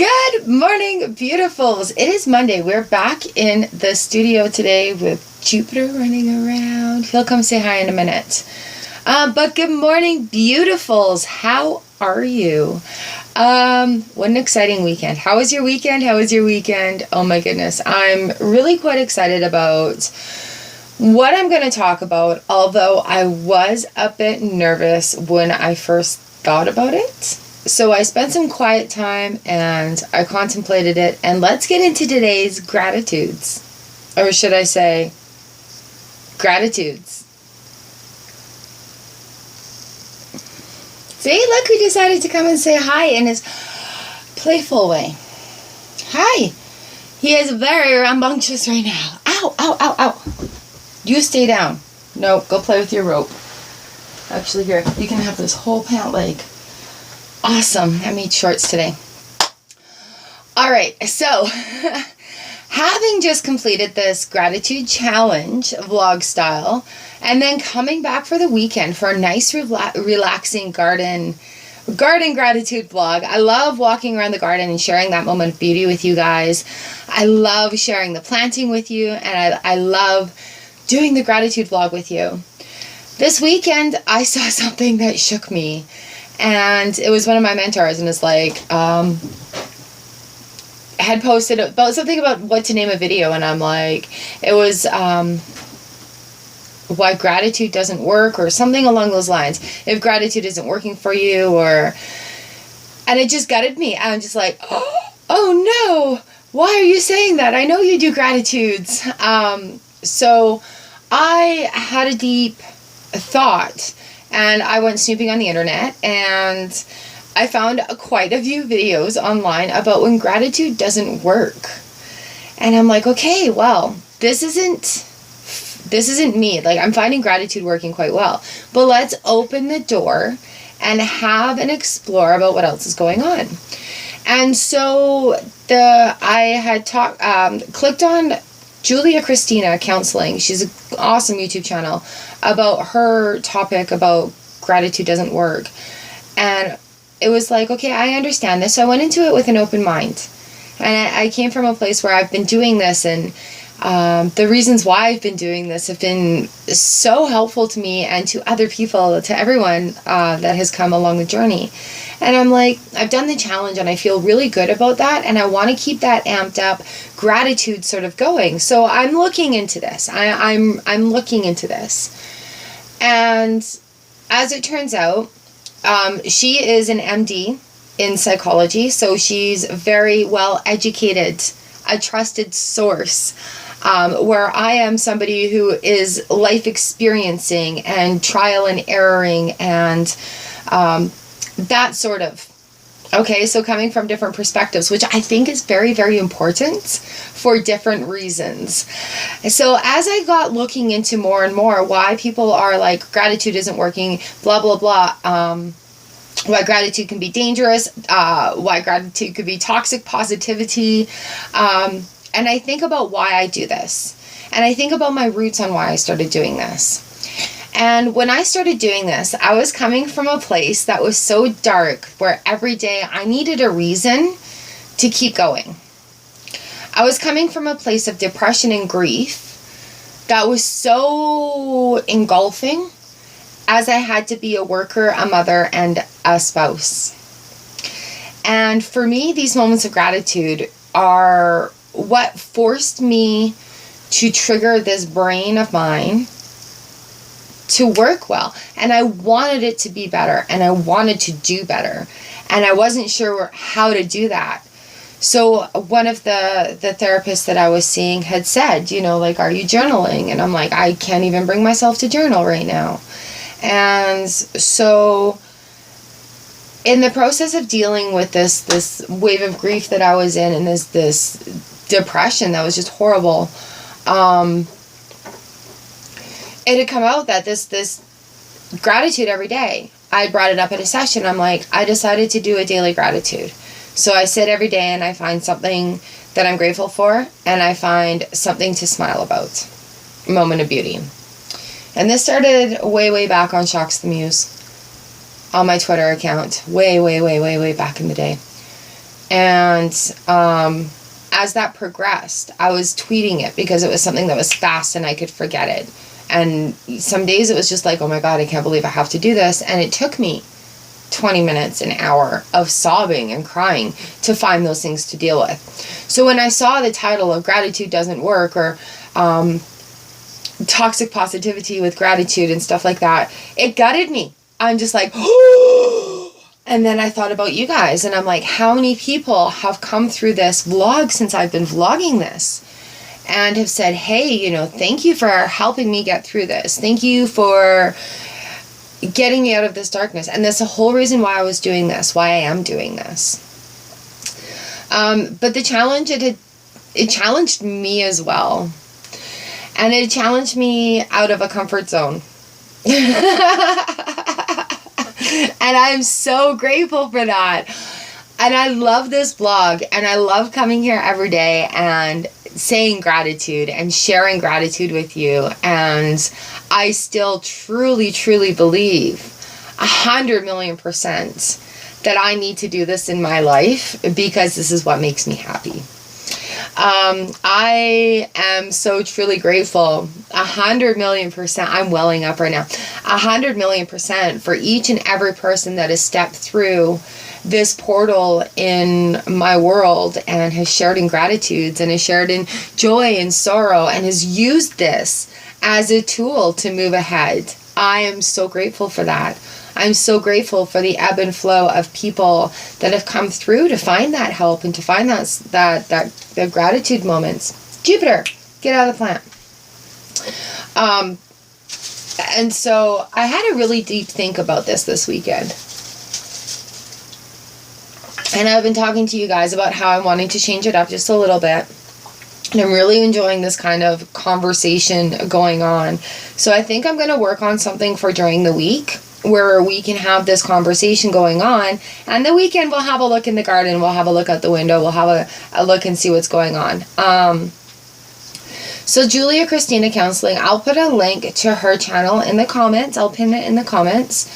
Good morning, beautifuls. It is Monday. We're back in the studio today with Jupiter running around. He'll come say hi in a minute. But good morning, beautifuls. How are you? What an exciting weekend. How was your weekend? Oh my goodness. I'm really quite excited about what I'm going to talk about, although I was a bit nervous when I first thought about it. So I spent some quiet time and I contemplated it, and let's get into today's gratitudes. Or should I say, gratitudes. See, look who decided to come and say hi in his playful way. Hi. He is very rambunctious right now. Ow, ow, ow, ow. You stay down. No, go play with your rope. Actually, here, you can have this whole pant leg. Awesome. I made shorts today. All right. So, having just completed this gratitude challenge vlog style, and then coming back for the weekend for a nice relaxing garden gratitude vlog. I love walking around the garden and sharing that moment of beauty with you guys. I love sharing the planting with you, and I love doing the gratitude vlog with you. This weekend, I saw something that shook me. And it was one of my mentors, and it's like, had posted about something about what to name a video, and I'm like, it was why gratitude doesn't work, or something along those lines. If gratitude isn't working for you, and it just gutted me. I'm just like, oh no, why are you saying that? I know you do gratitudes. So I had a deep thought. And I went snooping on the internet, and I found quite a few videos online about when gratitude doesn't work. And I'm like, okay, well, this isn't me. Like, I'm finding gratitude working quite well. But let's open the door and have an explore about what else is going on. And so I had clicked on Julia Christina Counseling. She's an awesome YouTube channel about her topic about gratitude doesn't work. And it was like, okay, I understand this. So I went into it with an open mind. And I came from a place where I've been doing this, and the reasons why I've been doing this have been so helpful to me and to other people, to everyone that has come along the journey. And I'm like, I've done the challenge and I feel really good about that, and I want to keep that amped up gratitude sort of going. So I'm looking into this. I'm looking into this. And as it turns out, she is an MD in psychology, so she's very well educated, a trusted source. Where I am somebody who is life experiencing and trial and erroring and that sort of. Okay, so coming from different perspectives, which I think is very, very important for different reasons. So as I got looking into more and more why people are like, gratitude isn't working, blah, blah, blah, why gratitude can be dangerous, why gratitude could be toxic positivity, and I think about why I do this. And I think about my roots on why I started doing this. And when I started doing this, I was coming from a place that was so dark, where every day I needed a reason to keep going. I was coming from a place of depression and grief that was so engulfing, as I had to be a worker, a mother, and a spouse. And for me, these moments of gratitude are what forced me to trigger this brain of mine to work well. And I wanted it to be better, and I wanted to do better, and I wasn't sure how to do that. So one of the therapists that I was seeing had said, like, are you journaling? And I'm like, I can't even bring myself to journal right now. And so in the process of dealing with this wave of grief that I was in, and this depression that was just horrible, it had come out that this gratitude every day, I brought it up at a session. I'm like, I decided to do a daily gratitude. So I sit every day and I find something that I'm grateful for, and I find something to smile about. Moment of beauty. And this started way back on Shocks the Muse, on my Twitter account, way back in the day. And as that progressed, I was tweeting it because it was something that was fast and I could forget it. And some days it was just like, oh my God, I can't believe I have to do this. And it took me 20 minutes, an hour of sobbing and crying to find those things to deal with. So when I saw the title of Gratitude Doesn't Work, or Toxic Positivity with Gratitude and stuff like that, it gutted me. I'm just like, and then I thought about you guys, and I'm like, how many people have come through this vlog since I've been vlogging this and have said, hey, thank you for helping me get through this. Thank you for getting me out of this darkness. And that's the whole reason why I was doing this, why I am doing this. But the challenge, it challenged me as well. And it challenged me out of a comfort zone. And I'm so grateful for that. And I love this blog, and I love coming here every day and saying gratitude and sharing gratitude with you. And I still truly, truly believe 100,000,000% that I need to do this in my life because this is what makes me happy. I am so truly grateful, 100,000,000%, I'm welling up right now, 100,000,000% for each and every person that has stepped through this portal in my world and has shared in gratitudes and has shared in joy and sorrow and has used this as a tool to move ahead. I am so grateful for that. I'm so grateful for the ebb and flow of people that have come through to find that help and to find the gratitude moments. Jupiter, get out of the plant. And so I had a really deep think about this weekend. And I've been talking to you guys about how I'm wanting to change it up just a little bit. And I'm really enjoying this kind of conversation going on. So I think I'm going to work on something for during the week where we can have this conversation going on. And the weekend we'll have a look in the garden. We'll have a look out the window. We'll have a look and see what's going on. So Julia Christina Counseling, I'll put a link to her channel in the comments. I'll pin it in the comments.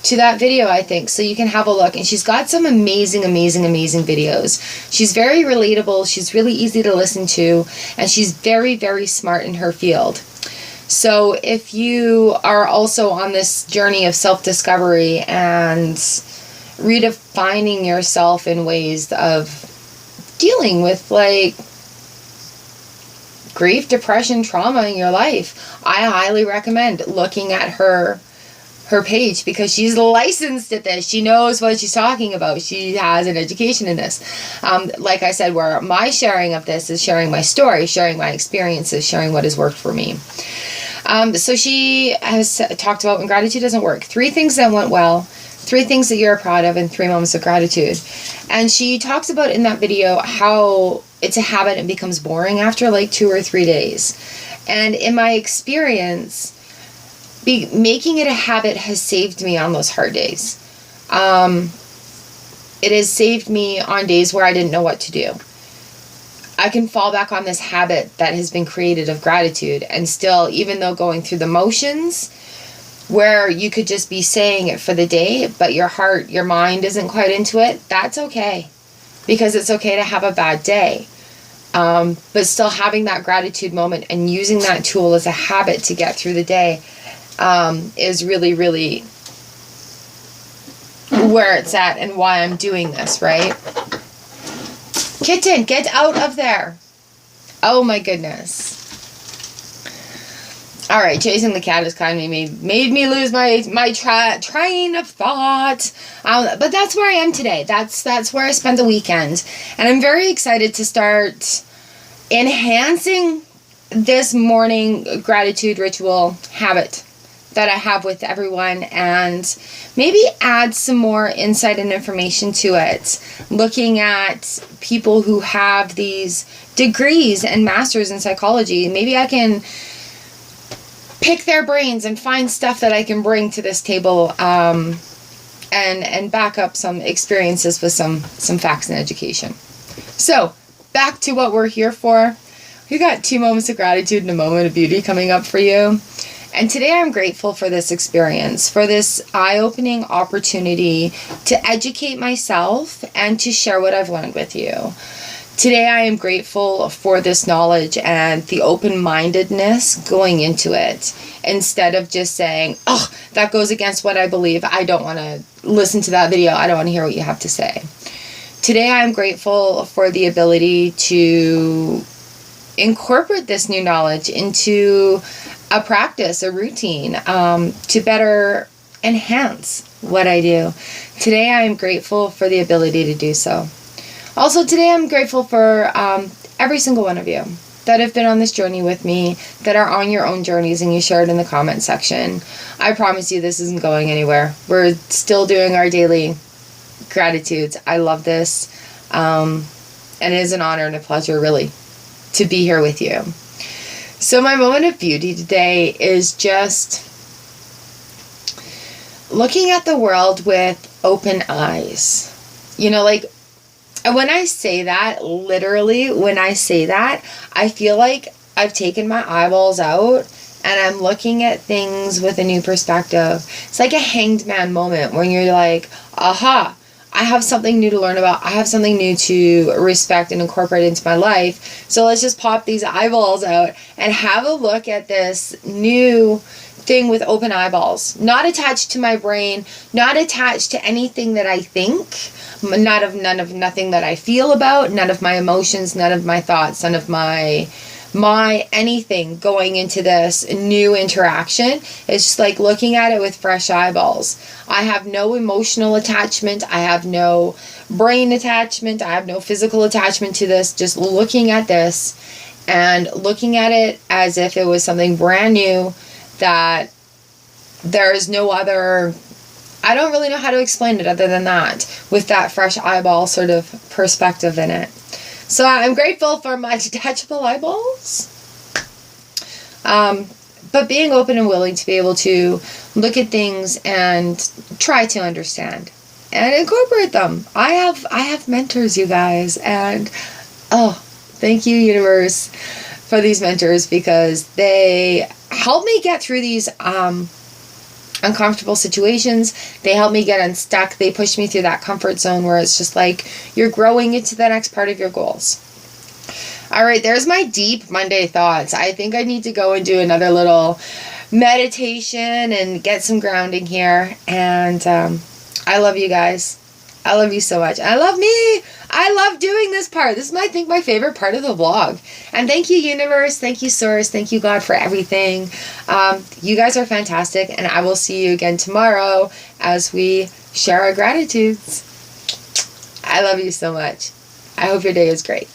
To that video, I think, so you can have a look. And she's got some amazing, amazing, amazing videos. She's very relatable. She's really easy to listen to. And she's very, very smart in her field. So if you are also on this journey of self-discovery and redefining yourself in ways of dealing with, like, grief, depression, trauma in your life, I highly recommend looking at her page because she's licensed at this. She knows what she's talking about. She has an education in this. Like I said, where my sharing of this is sharing my story, sharing my experiences, sharing what has worked for me. So she has talked about when gratitude doesn't work. 3 things that went well, 3 things that you're proud of, and 3 moments of gratitude. And she talks about in that video how it's a habit and becomes boring after like 2 or 3 days. And in my experience, making it a habit has saved me on those hard days. It has saved me on days where I didn't know what to do. I can fall back on this habit that has been created of gratitude and still, even though going through the motions, where you could just be saying it for the day, but your heart, your mind isn't quite into it, that's okay. Because it's okay to have a bad day. But still having that gratitude moment and using that tool as a habit to get through the day is really, really where it's at and why I'm doing this, right? Kitten, get out of there. Oh my goodness. All right, chasing the cat has kind of made me lose my train of thought. But that's where I am today. That's where I spent the weekend. And I'm very excited to start enhancing this morning gratitude ritual habit that I have with everyone and maybe add some more insight and information to it. Looking at people who have these degrees and masters in psychology. Maybe I can pick their brains and find stuff that I can bring to this table and back up some experiences with some facts and education. So, back to what we're here for. We got 2 moments of gratitude and a moment of beauty coming up for you. And today I'm grateful for this experience, for this eye-opening opportunity to educate myself and to share what I've learned with you. Today I am grateful for this knowledge and the open-mindedness going into it, instead of just saying, oh, that goes against what I believe. I don't want to listen to that video. I don't want to hear what you have to say. Today I'm grateful for the ability to incorporate this new knowledge into a practice, a routine, to better enhance what I do. Today I am grateful for the ability to do so. Also, today I'm grateful for every single one of you that have been on this journey with me, that are on your own journeys, and you shared in the comment section. I promise you this isn't going anywhere. We're still doing our daily gratitudes. I love this. And it is an honor and a pleasure, really, to be here with you. So my moment of beauty today is just looking at the world with open eyes. You know, like, when I say that, literally, when I say that, I feel like I've taken my eyeballs out and I'm looking at things with a new perspective. It's like a hanged man moment when you're like, aha, I have something new to learn about. I have something new to respect and incorporate into my life. So let's just pop these eyeballs out and have a look at this new thing with open eyeballs. Not attached to my brain, not attached to anything that I think, nothing that I feel about, none of my emotions, none of my thoughts, none of my anything going into this new interaction. It's just like looking at it with fresh eyeballs. I have no emotional attachment. I have no brain attachment. I have no physical attachment to this. Just looking at this and looking at it as if it was something brand new, that there is no other, I don't really know how to explain it other than that, with that fresh eyeball sort of perspective in it. So I'm grateful for my detachable eyeballs. But being open and willing to be able to look at things and try to understand and incorporate them. I have mentors, you guys, and thank you, universe, for these mentors, because they help me get through these uncomfortable situations. They help me get unstuck. They push me through that comfort zone where it's just like you're growing into the next part of your goals. All right, there's my deep Monday thoughts. I think I need to go and do another little meditation and get some grounding here. And I love you guys. I love you so much. I love me. I love doing this part. This is, I think, my favorite part of the vlog. And thank you, universe. Thank you, source. Thank you, God, for everything. You guys are fantastic. And I will see you again tomorrow as we share our gratitudes. I love you so much. I hope your day is great.